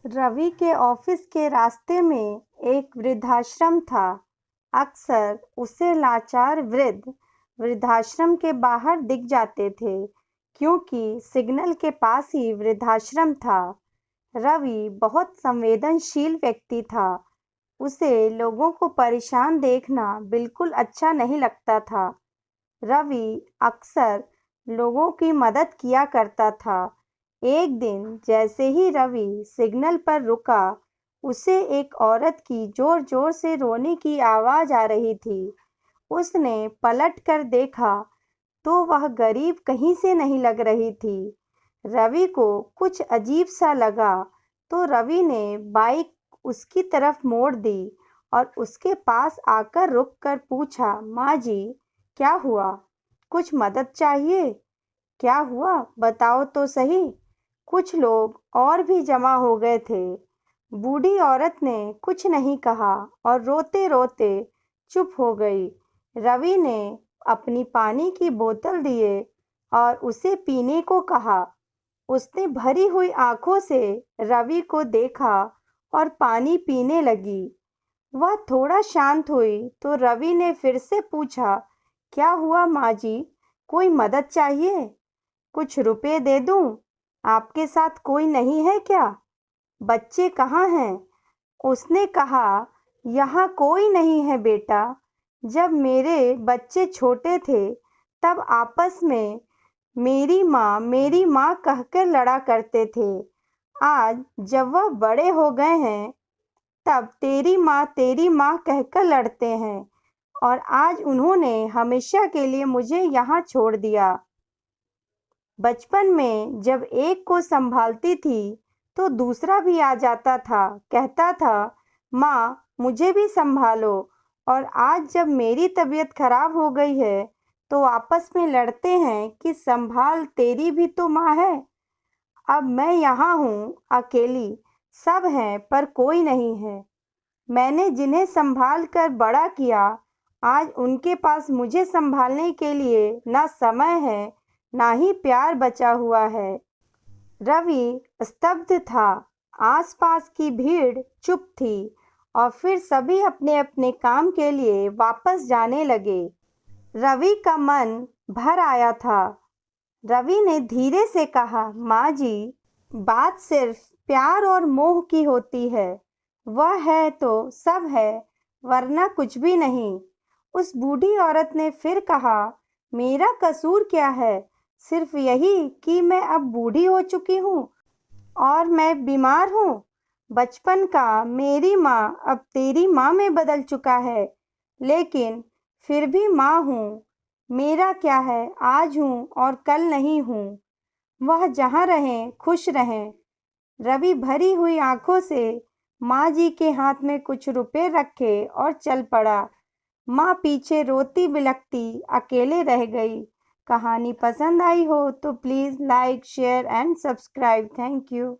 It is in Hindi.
रवि के ऑफिस के रास्ते में एक वृद्धाश्रम था। अक्सर उसे लाचार वृद्ध वृद्धाश्रम के बाहर दिख जाते थे, क्योंकि सिग्नल के पास ही वृद्धाश्रम था। रवि बहुत संवेदनशील व्यक्ति था। उसे लोगों को परेशान देखना बिल्कुल अच्छा नहीं लगता था। रवि अक्सर लोगों की मदद किया करता था। एक दिन जैसे ही रवि सिग्नल पर रुका, उसे एक औरत की जोर-जोर से रोने की आवाज़ आ रही थी। उसने पलट कर देखा तो वह गरीब कहीं से नहीं लग रही थी। रवि को कुछ अजीब सा लगा, तो रवि ने बाइक उसकी तरफ मोड़ दी और उसके पास आकर रुककर पूछा, माँ जी, क्या हुआ? कुछ मदद चाहिए? क्या हुआ? बताओ तो सही। कुछ लोग और भी जमा हो गए थे। बूढ़ी औरत ने कुछ नहीं कहा और रोते-रोते चुप हो गई। रवि ने अपनी पानी की बोतल दिए और उसे पीने को कहा। उसने भरी हुई आंखों से रवि को देखा और पानी पीने लगी। वह थोड़ा शांत हुई तो रवि ने फिर से पूछा, क्या हुआ माँ जी? कोई मदद चाहिए? कुछ रुपए दे दूं? आपके साथ कोई नहीं है क्या? बच्चे कहाँ हैं? उसने कहा, यहाँ कोई नहीं है बेटा। जब मेरे बच्चे छोटे थे, तब आपस में मेरी माँ कहकर लड़ा करते थे। आज जब वह बड़े हो गए हैं, तब तेरी माँ कहकर लड़ते हैं और आज उन्होंने हमेशा के लिए मुझे यहाँ छोड़ दिया। बचपन में जब एक को संभालती थी, तो दूसरा भी आ जाता था, कहता था, माँ मुझे भी संभालो। और आज जब मेरी तबीयत खराब हो गई है, तो आपस में लड़ते हैं कि संभाल, तेरी भी तो माँ है। अब मैं यहाँ हूँ अकेली, सब हैं पर कोई नहीं है। मैंने जिन्हें संभाल कर बड़ा किया, आज उनके पास मुझे संभालने के लिए ना समय है, ना ही प्यार बचा हुआ है। रवि स्तब्ध था। आसपास की भीड़ चुप थी और फिर सभी अपने-अपने काम के लिए वापस जाने लगे। रवि का मन भर आया था। रवि ने धीरे से कहा, माँ जी, बात सिर्फ प्यार और मोह की होती है। वह है तो सब है, वरना कुछ भी नहीं। उस बूढ़ी औरत ने फिर कहा, मेरा कसूर क्या है? सिर्फ यही कि मैं अब बूढ़ी हो चुकी हूँ और मैं बीमार हूँ। बचपन का मेरी माँ अब तेरी माँ में बदल चुका है, लेकिन फिर भी माँ हूँ। मेरा क्या है, आज हूँ और कल नहीं हूँ। वह जहाँ रहें, खुश रहें। रवि भरी हुई आंखों से माँ जी के हाथ में कुछ रुपए रखे और चल पड़ा। माँ पीछे रोती बिलखती अकेले रह गई। कहानी पसंद आई हो तो please like, share and subscribe. Thank you.